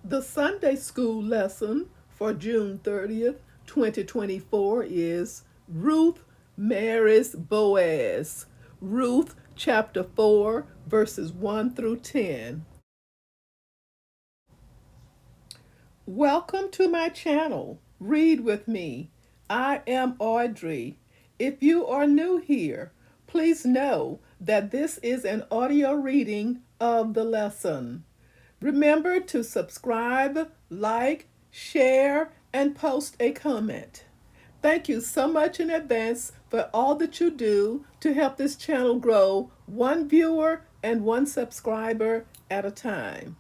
The Sunday school lesson for June 30th, 2024 is Ruth marries Boaz. Ruth chapter 4, verses 1 through 10. Welcome to my channel. Read with me. I am Audrey. If you are new here, please know that this is an audio reading of the lesson. Remember to subscribe, like, share, and post a comment. Thank you so much in advance for all that you do to help this channel grow one viewer and one subscriber at a time.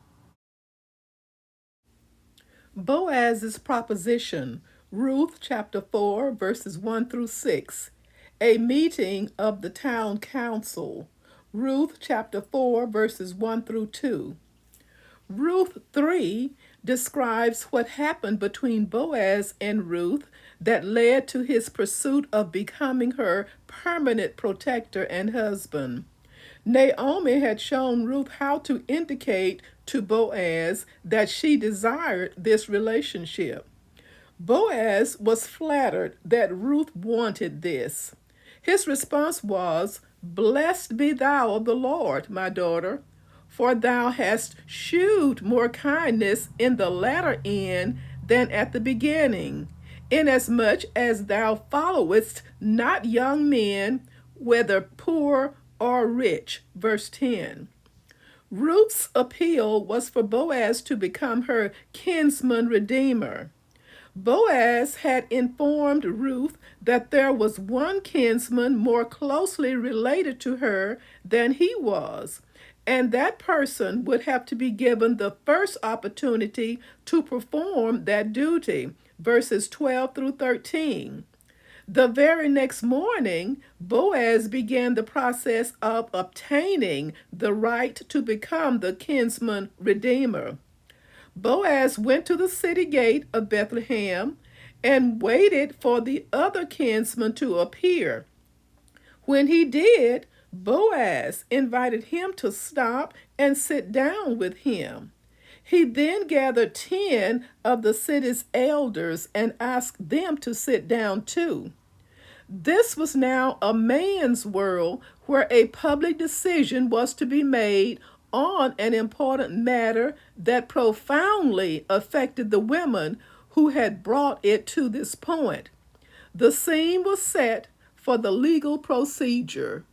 Boaz's proposition, Ruth chapter 4, verses 1 through 6. A meeting of the town council, Ruth chapter 4, verses 1 through 2. Ruth 3 describes what happened between Boaz and Ruth that led to his pursuit of becoming her permanent protector and husband. Naomi had shown Ruth how to indicate to Boaz that she desired this relationship. Boaz was flattered that Ruth wanted this. His response was, "Blessed be thou of the Lord, my daughter, for thou hast shewed more kindness in the latter end than at the beginning, inasmuch as thou followest not young men, whether poor or rich." Verse 10. Ruth's appeal was for Boaz to become her kinsman redeemer. Boaz had informed Ruth that there was one kinsman more closely related to her than he was, and that person would have to be given the first opportunity to perform that duty. Verses 12 through 13. The very next morning, Boaz began the process of obtaining the right to become the kinsman redeemer. Boaz went to the city gate of Bethlehem and waited for the other kinsman to appear. When he did, Boaz invited him to stop and sit down with him. He then gathered 10 of the city's elders and asked them to sit down too. This was now a man's world where a public decision was to be made on an important matter that profoundly affected the women who had brought it to this point. The scene was set for the legal procedure.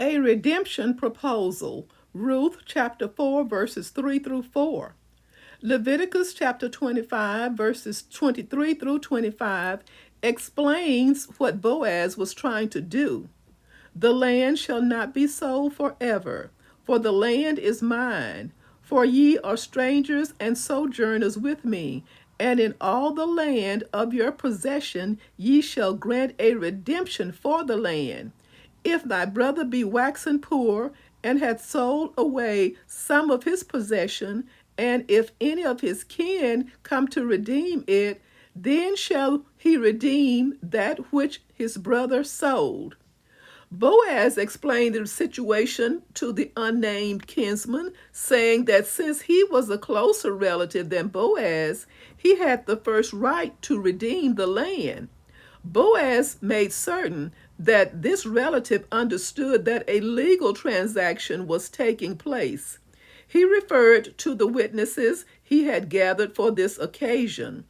A redemption proposal, Ruth chapter 4, verses 3 through 4. Leviticus chapter 25, verses 23 through 25 explains what Boaz was trying to do. The land shall not be sold forever, for the land is mine. For ye are strangers and sojourners with me, and in all the land of your possession ye shall grant a redemption for the land. If thy brother be waxen poor, and hath sold away some of his possession, and if any of his kin come to redeem it, then shall he redeem that which his brother sold. Boaz explained the situation to the unnamed kinsman, saying that since he was a closer relative than Boaz, he had the first right to redeem the land. Boaz made certain that this relative understood that a legal transaction was taking place. He referred to the witnesses he had gathered for this occasion.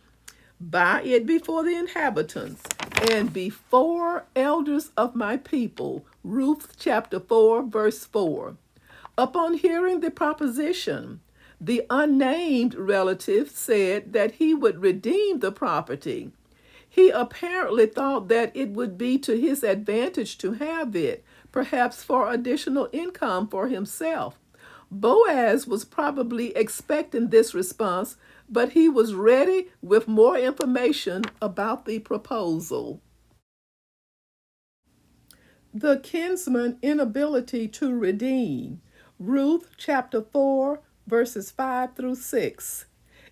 Buy it before the inhabitants and before elders of my people. Ruth chapter 4, verse 4. Upon hearing the proposition, the unnamed relative said that he would redeem the property. He apparently thought that it would be to his advantage to have it, perhaps for additional income for himself. Boaz was probably expecting this response, but he was ready with more information about the proposal. The kinsman's inability to redeem. Ruth chapter 4, verses 5 through 6.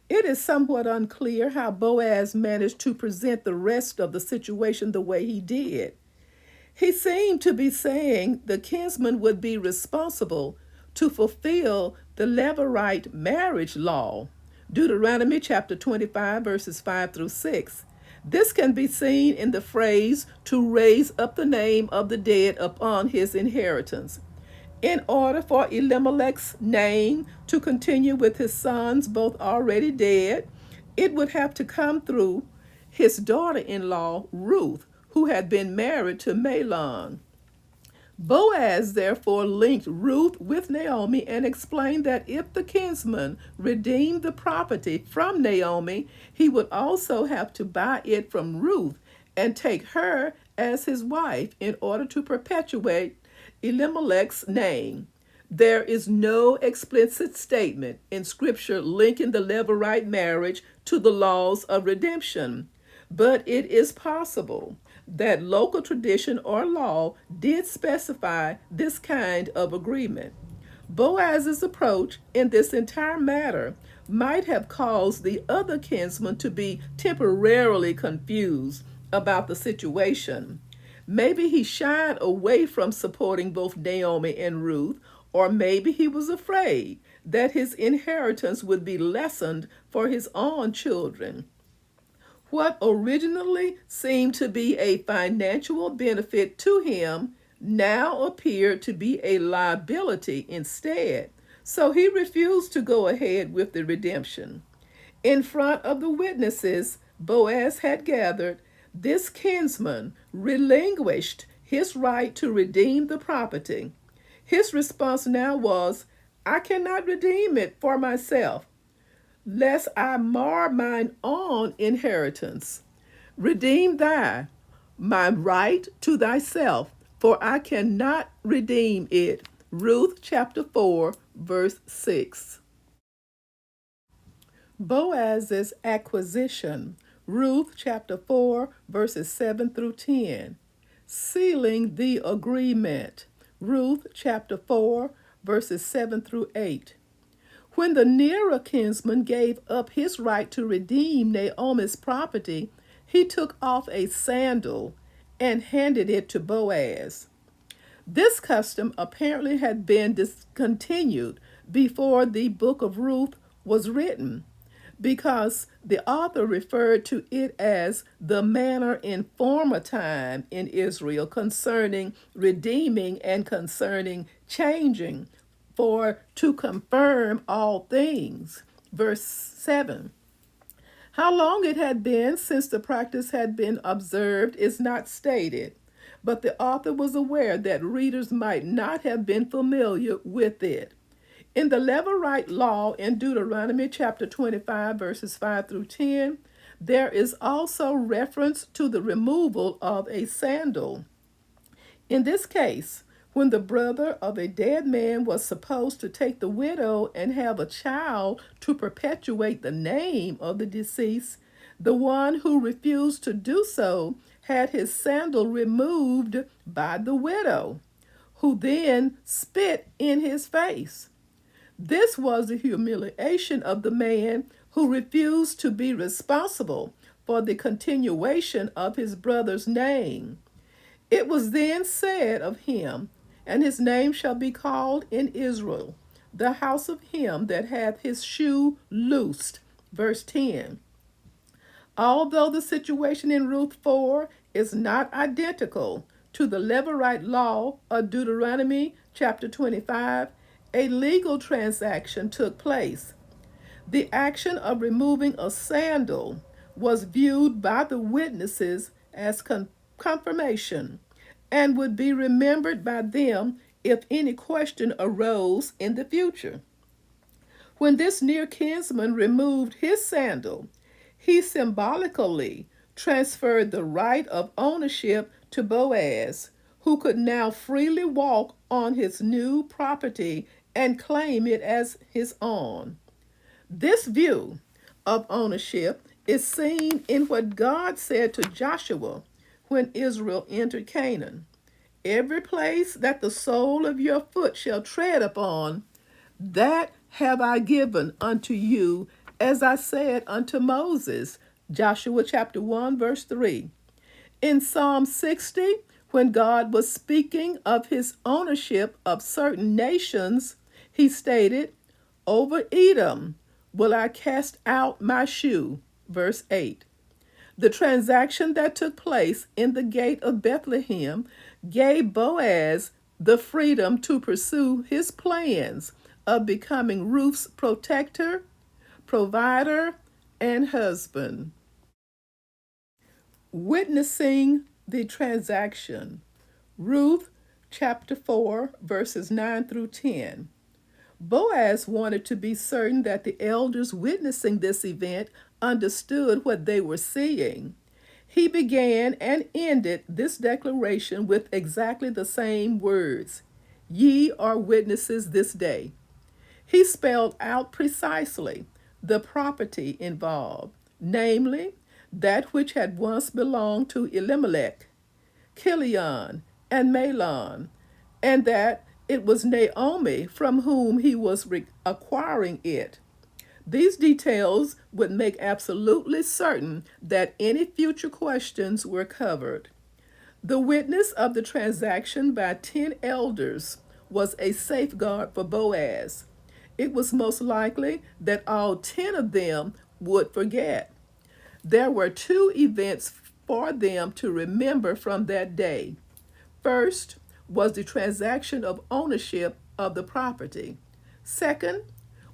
It is somewhat unclear how Boaz managed to present the rest of the situation the way he did. He seemed to be saying the kinsman would be responsible to fulfill the Levirate marriage law, Deuteronomy chapter 25, verses 5 through 6. This can be seen in the phrase to raise up the name of the dead upon his inheritance. In order for Elimelech's name to continue with his sons, both already dead, it would have to come through his daughter in law, Ruth, who had been married to Mahlon. Boaz therefore linked Ruth with Naomi and explained that if the kinsman redeemed the property from Naomi, he would also have to buy it from Ruth and take her as his wife in order to perpetuate Elimelech's name. There is no explicit statement in Scripture linking the Levirate marriage to the laws of redemption, but it is possible that local tradition or law did specify this kind of agreement. Boaz's approach in this entire matter might have caused the other kinsman to be temporarily confused about the situation. Maybe he shied away from supporting both Naomi and Ruth, or maybe he was afraid that his inheritance would be lessened for his own children. What originally seemed to be a financial benefit to him now appeared to be a liability instead, so he refused to go ahead with the redemption. In front of the witnesses Boaz had gathered, this kinsman relinquished his right to redeem the property. His response now was, "I cannot redeem it for myself, lest I mar mine own inheritance. Redeem my right to thyself, for I cannot redeem it." Ruth chapter 4, verse 6. Boaz's acquisition. Ruth chapter 4, verses 7 through 10. Sealing the agreement. Ruth chapter 4, verses 7 through 8. When the nearer kinsman gave up his right to redeem Naomi's property, he took off a sandal and handed it to Boaz. This custom apparently had been discontinued before the book of Ruth was written, because the author referred to it as the manner in former time in Israel concerning redeeming and concerning changing, for to confirm all things. Verse 7. How long it had been since the practice had been observed is not stated, but the author was aware that readers might not have been familiar with it. In the Levirate law in Deuteronomy chapter 25, verses 5 through 10, there is also reference to the removal of a sandal. In this case, when the brother of a dead man was supposed to take the widow and have a child to perpetuate the name of the deceased, the one who refused to do so had his sandal removed by the widow, who then spit in his face. This was the humiliation of the man who refused to be responsible for the continuation of his brother's name. It was then said of him, "And his name shall be called in Israel, the house of him that hath his shoe loosed." Verse 10. Although the situation in Ruth 4 is not identical to the Levirate law of Deuteronomy chapter 25, a legal transaction took place. The action of removing a sandal was viewed by the witnesses as confirmation and would be remembered by them if any question arose in the future. When this near kinsman removed his sandal, he symbolically transferred the right of ownership to Boaz, who could now freely walk on his new property and claim it as his own. This view of ownership is seen in what God said to Joshua when Israel entered Canaan. "Every place that the sole of your foot shall tread upon, that have I given unto you, as I said unto Moses." Joshua chapter 1, verse 3. In Psalm 60, when God was speaking of his ownership of certain nations, he stated, Over Edom will I cast out my shoe. Verse 8. The transaction that took place in the gate of Bethlehem gave Boaz the freedom to pursue his plans of becoming Ruth's protector, provider, and husband. Witnessing the transaction. Ruth chapter 4, verses 9 through 10. Boaz wanted to be certain that the elders witnessing this event understood what they were seeing. He began and ended this declaration with exactly the same words: Ye are witnesses this day. He spelled out precisely the property involved, namely, that which had once belonged to Elimelech, Kilion, and Mahlon, and that it was Naomi from whom he was acquiring it. These details would make absolutely certain that any future questions were covered. The witness of the transaction by 10 elders was a safeguard for Boaz. It was most likely that all 10 of them would forget. There were two events for them to remember from that day. First was the transaction of ownership of the property. Second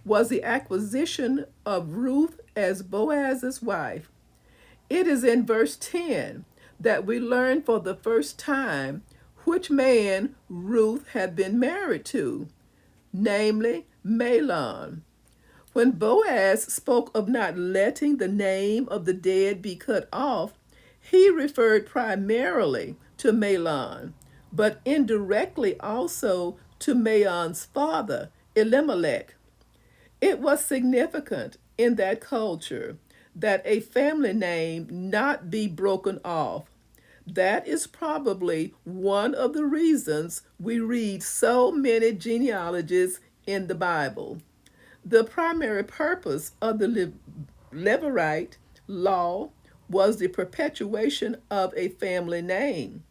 was the acquisition of Ruth as Boaz's wife. It is in verse 10 that we learn for the first time which man Ruth had been married to, namely Mahlon. When Boaz spoke of not letting the name of the dead be cut off, he referred primarily to Mahlon, but indirectly also to Mahlon's father, Elimelech. It was significant in that culture that a family name not be broken off. That is probably one of the reasons we read so many genealogies in the Bible. The primary purpose of the Levirate law was the perpetuation of a family name.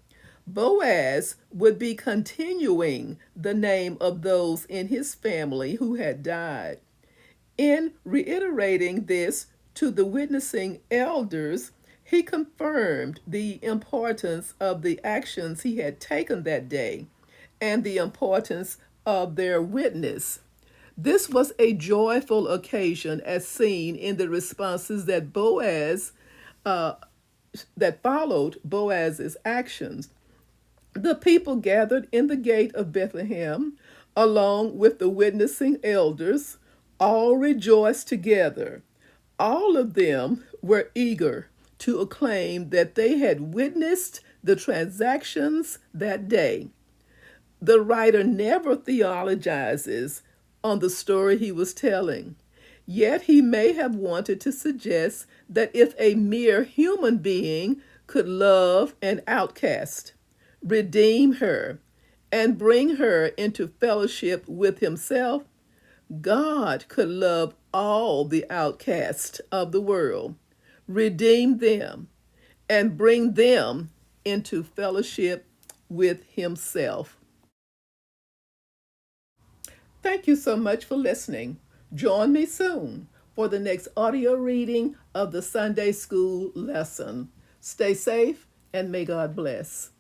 Boaz would be continuing the name of those in his family who had died. In reiterating this to the witnessing elders, he confirmed the importance of the actions he had taken that day and the importance of their witness. This was a joyful occasion as seen in the responses uh, that followed Boaz's actions. The people gathered in the gate of Bethlehem, along with the witnessing elders, all rejoiced together. All of them were eager to acclaim that they had witnessed the transactions that day. The writer never theologizes on the story he was telling. Yet he may have wanted to suggest that if a mere human being could love an outcast, redeem her, and bring her into fellowship with himself, God could love all the outcasts of the world, redeem them, and bring them into fellowship with himself. Thank you so much for listening. Join me soon for the next audio reading of the Sunday School lesson. Stay safe and may God bless.